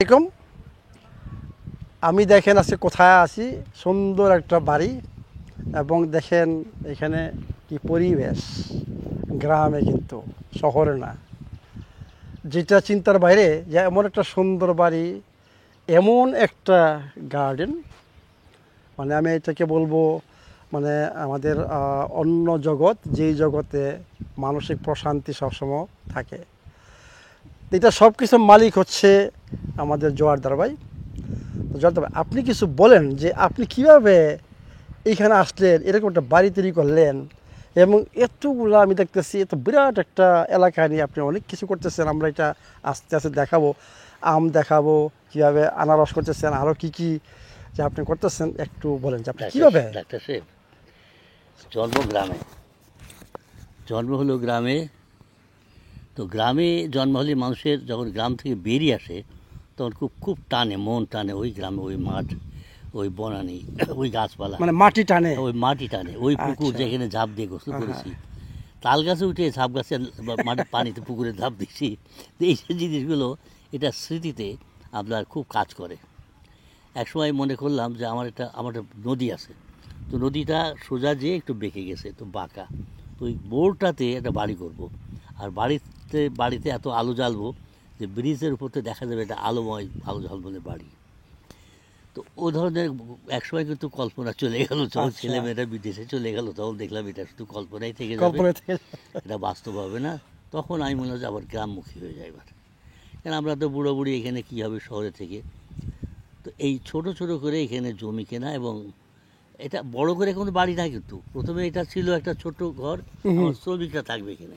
এরকম আমি দেখেন আজকে কোথায় আছি, সুন্দর একটা বাড়ি এবং দেখেন এখানে কি পরিবেশ, গ্রামে কিন্তু শহরে না, যেটা চিন্তার বাইরে যে এমন একটা সুন্দর বাড়ি, এমন একটা গার্ডেন, মানে আমি এটাকে বলবো মানে আমাদের অন্য জগৎ, যেই জগতে মানসিক প্রশান্তি সবসময় থাকে। এটা সব কিছুর মালিক হচ্ছে আমাদের জোয়ারদার ভাই। জোয়ারদার ভাই, আপনি কিছু বলেন যে আপনি কিভাবে এইখানে আসলেন, এরকম একটা বাড়ি তৈরি করলেন এবং এতগুলো আমি দেখতেছি, এত বিরাট একটা এলাকা নিয়ে আপনি অনেক কিছু করতেছেন। আমরা এটা আস্তে আস্তে দেখাবো, আম দেখাবো, কীভাবে আনারস করতেছেন, আরও কী কী যে আপনি করতেছেন একটু বলেন যে আপনি কীভাবে। ডাক্তার সাহেব, জন্ম গ্রামে, জন্ম হলো গ্রামে। তো গ্রামে জন্ম হলে মানুষের যখন গ্রাম থেকে বেরিয়ে আসে তখন খুব খুব টানে, মন টানে ওই গ্রামে, ওই মাঠ, ওই বনানি, ওই গাছপালা, মানে মাটি টানে, ওই মাটি টানে, ওই পুকুর আচ্ছা। যেখানে ঝাঁপ দিয়ে গোসল করেছি, তাল গাছে উঠে ঝাঁপ গাছে মাটির পানিতে পুকুরে ঝাঁপ দিচ্ছি। এই সব জিনিসগুলো এটা স্মৃতিতে আপনার খুব কাজ করে। একসময় মনে করলাম যে আমার একটা নদী আছে, তো নদীটা সোজা যেয়ে একটু বেঁকে গেছে, তো বাঁকা, তো ওই বোর্ডটাতে একটা বাড়ি করব। আর বাড়িতে এত আলো জ্বালবো যে ব্রিজের উপর থেকে দেখা যাবে এটা আলোময়, আলো ঝলমলে বাড়ি। তো ও ধরনের একসময় কিন্তু কল্পনা চলে গেল, যখন আচ্ছা। ছেলেমেয়েরা বিদেশে চলে গেল তখন দেখলাম এটা শুধু কল্পনাই থেকে যাবে, এটা বাস্তব হবে না। তখন আমি মনে হয় আবার গ্রামমুখী হয়ে যাই এবার, কারণ আমরা তো বুড়ো বুড়ি, এখানে কী হবে শহরে থেকে। তো এই ছোট ছোট করে এখানে জমি কেনা, এবং এটা বড় করে কোনো বাড়ি না, কিন্তু প্রথমে এটা ছিল একটা ছোট ঘর। আমার শ্রমিকরা থাকবে এখানে,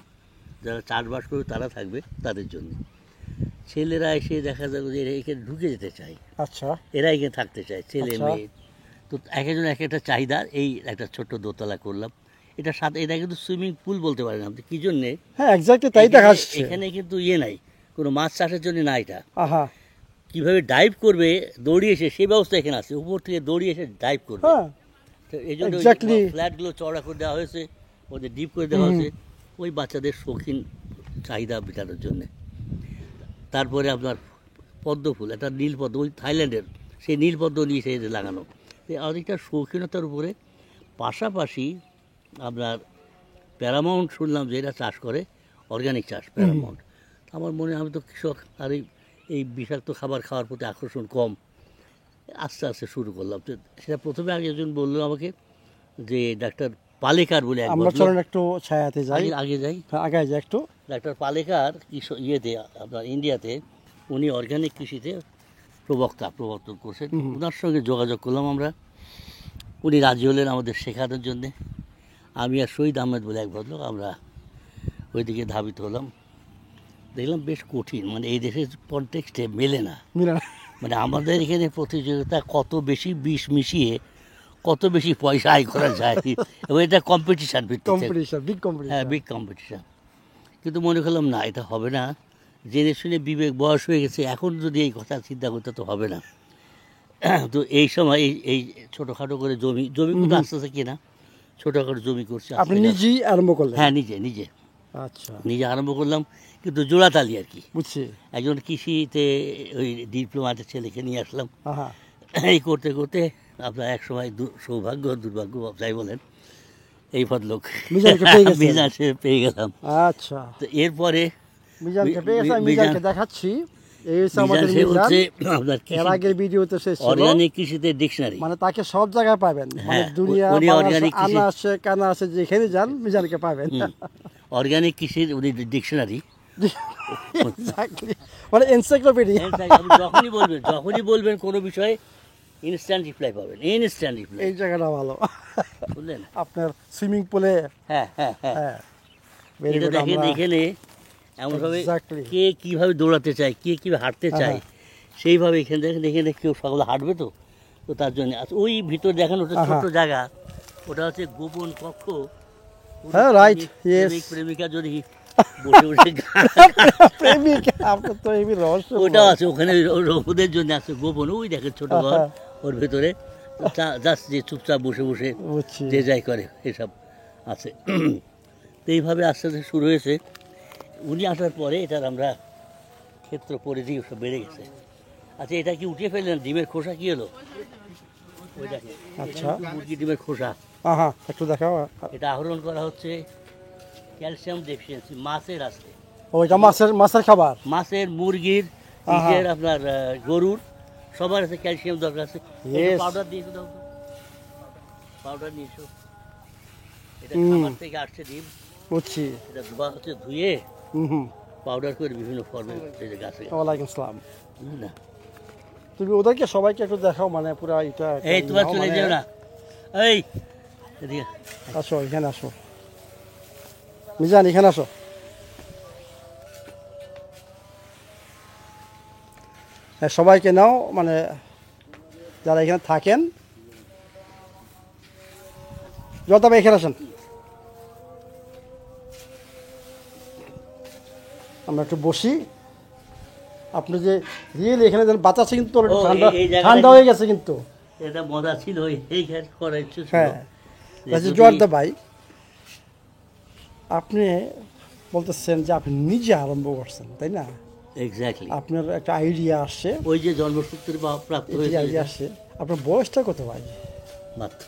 যারা চাষবাস করবে তারা থাকবে, তাদের জন্য। ছেলেরা এসে দেখা যাবে যে এরা এখানে ঢুকে যেতে চায়, আচ্ছা, এরা এখানে থাকতে চায়, ছেলে আচ্ছা। মেয়ে। তো এক একজন এক একটা চাহিদা, এই একটা ছোট্ট দোতলা করলাম। এটার সাথে এটা কিন্তু সুইমিং পুল বলতে পারেন আপনি, কী জন্যে, হ্যাঁ এক্স্যাক্টলি তাই দেখা যাচ্ছে। এখানে কিন্তু নাই, কোনো মাছ চাষের জন্য না এটা। আহা, কীভাবে ডাইভ করবে দৌড়িয়ে এসে, সেই ব্যবস্থা এখানে আছে, উপর থেকে দৌড়িয়ে এসে ডাইভ করবে। হ্যাঁ তো এই জন্য Exactly. ফ্ল্যাটগুলো চওড়া করে দেওয়া হয়েছে, ওদের ডিপ করে দেওয়া হয়েছে ওই বাচ্চাদের শৌখিন চাহিদা মেটানোর জন্যে। তারপরে আপনার পদ্ম ফুল, একটা নীলপদ্ম, ওই থাইল্যান্ডের সেই নীলপদ্ম নিয়ে সেই লাগানো। তো অনেকটা শৌখিনতার উপরে, পাশাপাশি আপনার প্যারামাউন্ট শুনলাম যে এরা চাষ করে, অর্গানিক চাষ, প্যারামাউন্ট। আমার মনে হয়, আমি তো কৃষক, আর এই বিষাক্ত খাবার খাওয়ার প্রতি আকর্ষণ কম। আস্তে আস্তে শুরু করলাম। তো সেটা প্রথমে আগে একজন বললো আমাকে যে ডাক্তার পালেকার বলে এক আমরা ভদ্রলোক, চলেন একটু ছায়াতে যাই, আগে যাই। হ্যাঁ আগে যাই একটু। ডাক্তার পালেকার ইয়েতে, আপনার ইন্ডিয়াতে, উনি অর্গানিক কৃষিতে প্রবর্তন করছেন। ওনার সঙ্গে যোগাযোগ করলাম আমরা, উনি রাজি হলেন আমাদের শেখানোর জন্যে। আমি আর শহীদ আহমেদ বলে এক ভদ্রলোক, আমরা ওইদিকে ধাবিত হলাম। দেখলাম বেশ কঠিন, মানে এই দেশের কনটেক্সটে মেলে না। মানে আমাদের এখানে প্রতিযোগিতা, কত বেশি বিষ মিশিয়ে কত বেশি পয়সা আয় করা যায়, এবং এটা কম্পিটিশান ভিত্তিক, হ্যাঁ বিগ কম্পিটিশান। কিন্তু মনে করলাম না, এটা হবে না। জেনে শুনে বিবেক বয়স হয়ে গেছে, এখন যদি এই কথা চিন্তা করতে তো হবে না। তো এই সময় এই ছোটোখাটো করে জমি কিন্তু আস্তে আস্তে কিনা, ছোটোখাটো জমি করছে। আপনি নিজেই আরম্ভ করলেন? হ্যাঁ, নিজে আচ্ছা, নিজে আরম্ভ করলাম, কিন্তু জোড়াতালি আর কি। বুঝছি। একজন কৃষিতে ওই ডিপ্লোমাটের ছেলেকে নিয়ে আসলাম। আহা, এই করতে করতে আপনার এক সময় সৌভাগ্য দুর্ভাগ্য যাই বলেন, এই ভদ্রলোক মিজানকে পেয়ে গেলাম। আচ্ছা, তো এরপরে মিজানকে পেয়ে গেছে, আমি মিজানকে দেখাচ্ছি। এই হচ্ছে আমাদের মিজান। আপনার এর আগের ভিডিওতে সে ছিল অর্গানিক কৃষিতে ডিকশনারি, মানে তাকে সব জায়গায় পাবেন, মানে দুনিয়া আনা আসে কানা আসে, যেখানে যান মিজানকে পাবেন। অর্গানিক কৃষির উনি ডিকশনারি, মানে এনসাইক্লোপিডিয়া। যখনই বলবেন কোনো বিষয়ে ইনস্ট্যান্ট রিপ্লাই পাবেন, ইনস্ট্যান্ট রিপ্লাই। এই জায়গাটা ভালো, বুঝলেন? আপনার সুইমিং পুলে। হ্যাঁ, এটা দেখেন এখানে এমনভাবে কে কীভাবে দৌড়াতে চায়, কে কীভাবে হাঁটতে চায়, সেইভাবে এখানে দেখেন। এখানে কেউ সকালে হাঁটবে, তো তার জন্য ওই ভিতর দেখেন, ওটা ছোট্ট জায়গা, ওটা হচ্ছে গোপন কক্ষ। হ্যাঁ, রাইট, প্রেমিকা যদি বসে বসে ওটা আছে ওখানে, ওদের জন্য আছে গোপন। ওই দেখেন ছোট ঘর, ওর ভেতরে জাস্ট যে চুপচাপ বসে বসে যে যাই করে এসব আছে। তো এইভাবে আস্তে আস্তে শুরু হয়েছে। উনি আসার পরে এটার আমরা ক্ষেত্র পরিধি সব বেড়ে গেছে। আচ্ছা, এটা কি উঠিয়ে ফেললেন? ডিমের খোসা কি হলো? ওই দেখেন, আচ্ছা। এটা মুরগি ডিমের খোসা। হ্যাঁ, একটু দেখাও। এটা আহরণ করা হচ্ছে ক্যালসিয়াম ডেফিসিয়েন্সি মাছের আসতে, ওইটা মাছের খাবার। মাছের, মুরগির, আহা। নিজের আপনার গরুর, সবার আছে ক্যালসিয়াম দরকার আছে। Yes. পাউডার দিয়ে দাও, পাউডার নিয়ে এসো। এটা হুম। খামার থেকে আসছে ডিম, বুঝছি। এটা ধুয়ে হুম। পাউডার করে বিভিন্ন ফর্মে গাছে। ওয়ালাইকুম আসসালাম। না, তুমি ওদেরকে সবাইকে একটু দেখাও, মানে পুরা এটা এই তোমার চলে মানে- যাও না, এই এদিকে। আসো, এখানে আসো মিজান, এখানে আসো। হ্যাঁ, সবাইকে নাও, মানে যারা এখানে থাকেন। জলতা ভাই এখানে আসেন, আমরা একটু বসি। আপনি যে রিয়েল এখানে যেন বাতাসে কিন্তু একটু ও, ঠান্ডা এই জায়গাটা ঠান্ডা হয়ে গেছে কিন্তু। এটা মজা ছিল, এই খেয়াল করার ইচ্ছে ছিল। হ্যাঁ, যে আচ্ছা, যদি- জোয়ারদা ভাই, আপনি বলতেছেন যে আপনি নিজে আরম্ভ করছেন, তাই না? এক্স্যাক্টলি, আপনার একটা আইডিয়া আসছে, ওই যে জন্মসূত্রে প্রাপ্ত হয়েছে আইডিয়া আসছে। আপনার বয়সটা কত ভাই? মাত্র,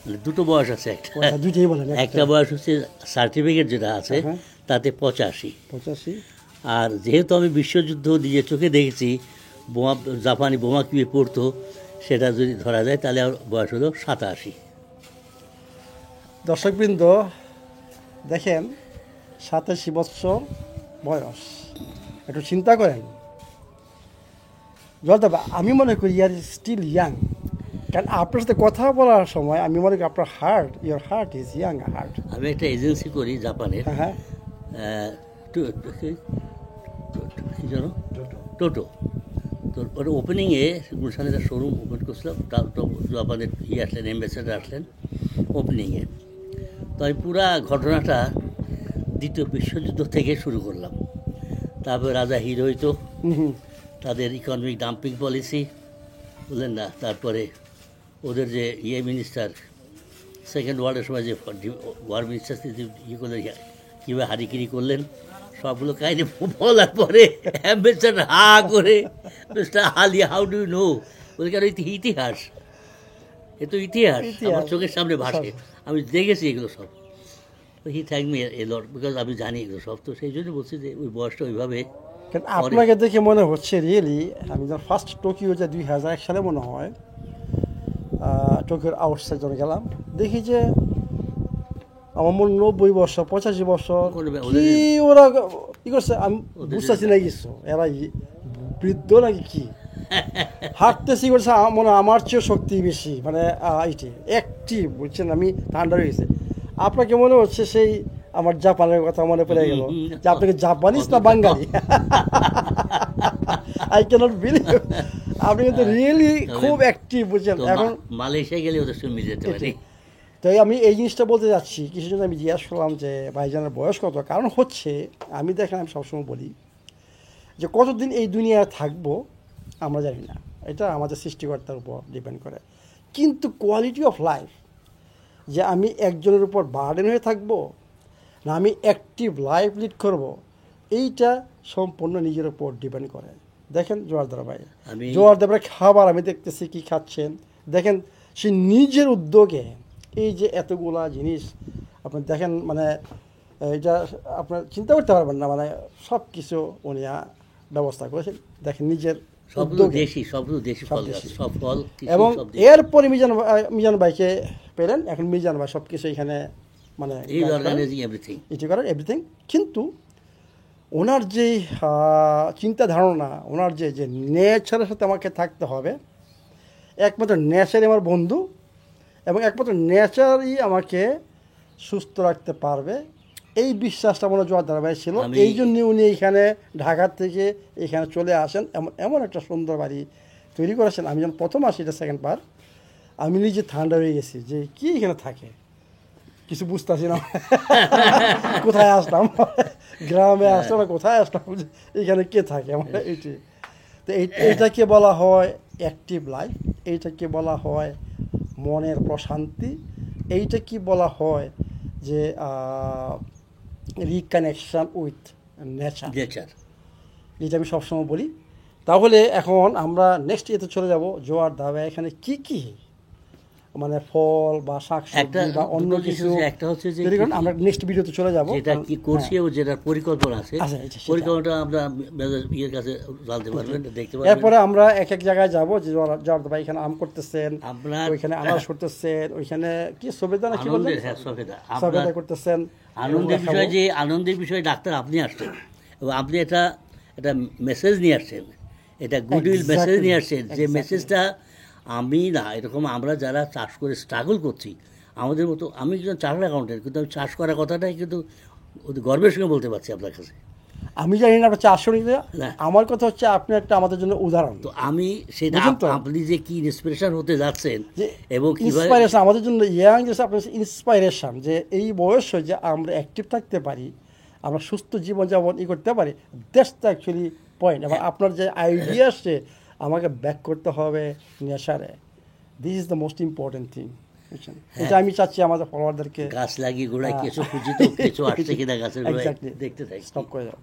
মানে দুটো বয়স আছে একটা। দুইটাই বলেন। একটা বয়স হচ্ছে সার্টিফিকেট যেটা আছে হ্যাঁ। তাতে 85, 85। আর যেহেতু আমি বিশ্বযুদ্ধ নিজের চোখে দেখেছি, বোমা, জাপানি বোমা কীভাবে পড়তো, সেটা যদি ধরা যায় তাহলে আমার বয়স হলো 87। দর্শকবৃন্দ দেখেন, 87 বছর বয়স, একটু চিন্তা করেন। জলদা ভাই, আমি মনে করি ইয়ার স্টিল ইয়াং, কারণ আপনার সাথে কথা বলার সময় আমি মনে করি আপনার your heart is young heart. আমি একটা এজেন্সি করি জাপানের, হ্যাঁ, কি জানো, টোটো। তো ওটা ওপেনিংয়ে গুলশানের একটা শোরুম ওপেন করছিলাম, জাপানের আসলেন, অ্যাম্বাসেডার আসলেন ওপেনিংয়ে। তো আমি পুরা ঘটনাটা দ্বিতীয় বিশ্বযুদ্ধ থেকে শুরু করলাম। তারপরে রাজা হিরোহিত, তাদের ইকোনমিক ডাম্পিং পলিসি, বুঝলেন না, তারপরে ওদের যে মিনিস্টার, সেকেন্ড ওয়ার্ল্ডের সময় যে ওয়ার মিনিস্টার করলেন, কীভাবে হারিকিরি করলেন, সবগুলো কাহিনি বলার পরে অ্যাম্বাসেডার হা করে, mister Ali, how do know? বলে কেন, ইতিহাস, এ তো ইতিহাস আমার চোখের সামনে ভাসে, আমি দেখেছি এগুলো সব। He thank me a lot, because আমি জানি এগুলো সব। তো সেই জন্য বলছি যে ওই বয়সটা ওইভাবে। কারণ আপনাকে দেখে মনে হচ্ছে রিয়েলি, আমি যখন ফার্স্ট টোকিও যে 2001 সালে মনে হয়, টোকিওর আউটসাইড যখন গেলাম, দেখি যে আমার মনে 90 বছর, 85 বছর, কি ওরা কি করছে আমি বুঝতেছি না কিছু। এরা বৃদ্ধ নাকি কি, হাঁটতেছি করছে, মনে হয় আমার চেয়েও শক্তি বেশি, মানে এইটি অ্যাক্টিভ, বুঝছেন? আমি ঠান্ডা হয়ে গেছে। আপনাকে মনে হচ্ছে সেই আমার জাপানের কথা মনে পড়ে গেল, যে আপনাকে জাপানিজ না বাঙালি। আই ক্যানট বিলিভ, আপনি কিন্তু রিয়েলি খুব অ্যাক্টিভ, বুঝছেন? এখন মালয়েশিয়া গেলে ওদের সঙ্গে মিলে যেতে পারি। তাই আমি এই জিনিসটা বলতে যাচ্ছি, কিছু জন্য আমি জিজ্ঞাসা করলাম যে ভাইজানের বয়স কত। কারণ হচ্ছে, আমি দেখেন, আমি সবসময় বলি যে কতদিন এই দুনিয়ায় থাকবো আমরা জানি না, এটা আমাদের সৃষ্টিকর্তার উপর ডিপেন্ড করে। কিন্তু কোয়ালিটি অফ লাইফ, যে আমি একজনের উপর বার্ডেন হয়ে থাকবো না আমি অ্যাক্টিভ লাইফ লিড করব, এইটা সম্পূর্ণ নিজের উপর ডিপেন্ড করে। দেখেন জোয়ারদার ভাই, জোয়ারদার ভাই খাবার আমি দেখতেছি কি খাচ্ছেন, দেখেন সে নিজের উদ্যোগে এই যে এতগুলা জিনিস আপনি দেখেন, মানে এটা আপনার চিন্তা করতে পারবেন না, মানে সব কিছু উনি ব্যবস্থা করেছেন, দেখেন নিজের উদ্যোগে। সব ফল, এবং এরপরে মিজান ভাইকে পেলেন, এখন মিজান ভাই সব কিছু এখানে মানে এটি করেন এভরিথিং। কিন্তু ওনার যে চিন্তা ধারণা, ওনার যে নেচারের সাথে আমাকে থাকতে হবে, একমাত্র নেচারই আমার বন্ধু, এবং একমাত্র নেচারই আমাকে সুস্থ রাখতে পারবে, এই বিশ্বাসটা মনে জোয়ারদার ভাই ছিল। এই জন্য উনি এইখানে ঢাকা থেকে এখানে চলে আসেন, এমন একটা সুন্দর বাড়ি তৈরি করেছেন। আমি যখন প্রথম আসি, এটা সেকেন্ড বার, আমি নিজে ঠান্ডা হয়ে গেছি যে কি এখানে থাকে, কিছু বুঝতেছি না। কোথায় আসলাম, গ্রামে আসলাম, কোথায় আসলাম, এখানে কে থাকে আমার এইটি। তো এইটাকে বলা হয় অ্যাক্টিভ লাইফ, এইটাকে বলা হয় মনের প্রশান্তি, এইটা কি বলা হয় যে রিকানেকশন উইথ নেচার, যেটা আমি সবসময় বলি। তাহলে এখন আমরা নেক্সট ইয়েতে চলে যাব জোয়ার ধাবা। এখানে কি কি মানে ফল বা শাক একটা সবজি বা অন্য দুটো জিনিস কিছু হচ্ছে, একটা হচ্ছে যে তৈরি করেন, আমরা নেক্সট ভিডিওতে চলে যাব। যেটা কি করছি এবং যেটার পরিকল্পনা আছে, আচ্ছা, আচ্ছা, সেটা। পরিকল্পনাটা আমরা ইয়ের কাছে জানতে পারবেন, দেখতে পারবেন। এরপরে আমরা এক এক জায়গায় যাব, যে জোয়ার ধাবা এখানে আম করতেছেন, আপনার ওইখানে আনারস করতেছেন, ওইখানে কি সবেদা না কি বললেন, আনন্দের, হ্যাঁ, সফেদা। সবেদা আপনার করতেছেন। আনন্দের বিষয় যে আনন্দের বিষয়ে ডাক্তার আপনি আসছেন এবং আপনি এটা একটা মেসেজ নিয়ে আসছেন, এটা গুডউইল মেসেজ Exactly, নিয়ে আসছেন, যে exactly. মেসেজটা আমি না, এরকম আমরা যারা চাষ করে স্ট্রাগল করছি আমাদের মতো, আমি একজন চার্টার্ড অ্যাকাউন্টেন্ট, কিন্তু আমি চাষ করার কথাটাই কিন্তু গর্বের সঙ্গে বলতে পারছি আপনার কাছে। আমি জানি না আপনার চারশো নিতে, না। আমার কথা হচ্ছে আপনি একটা আমাদের জন্য উদাহরণ। তো আমি সেটা বুঝলেন তো? আপনি যে কি ইন্সপিরেশন হতে যাচ্ছেন যে এবং কিভাবে, ইন্সপাইরেশন আমাদের জন্য, ইয়াং যে আপনার ইন্সপাইরেশন, যে এই বয়সে যে আমরা অ্যাক্টিভ থাকতে পারি, আমরা সুস্থ জীবনযাপন করতে পারি, দ্যাটস দ্য অ্যাকচুয়ালি পয়েন্ট। এবং আপনার যে আইডিয়া আসছে আমাকে ব্যাক করতে হবে নেশারে, this is the most important thing. বুঝছেন, এটা আমি চাচ্ছি আমাদের ফলোয়ারদেরকে গাছ লাগিয়ে গোড়ায় কেঁচো খুঁজি, তো কেঁচো আসছে কিনা গাছের গোড়ায় Exactly. দেখতে থাকি। স্টপ করে যাও।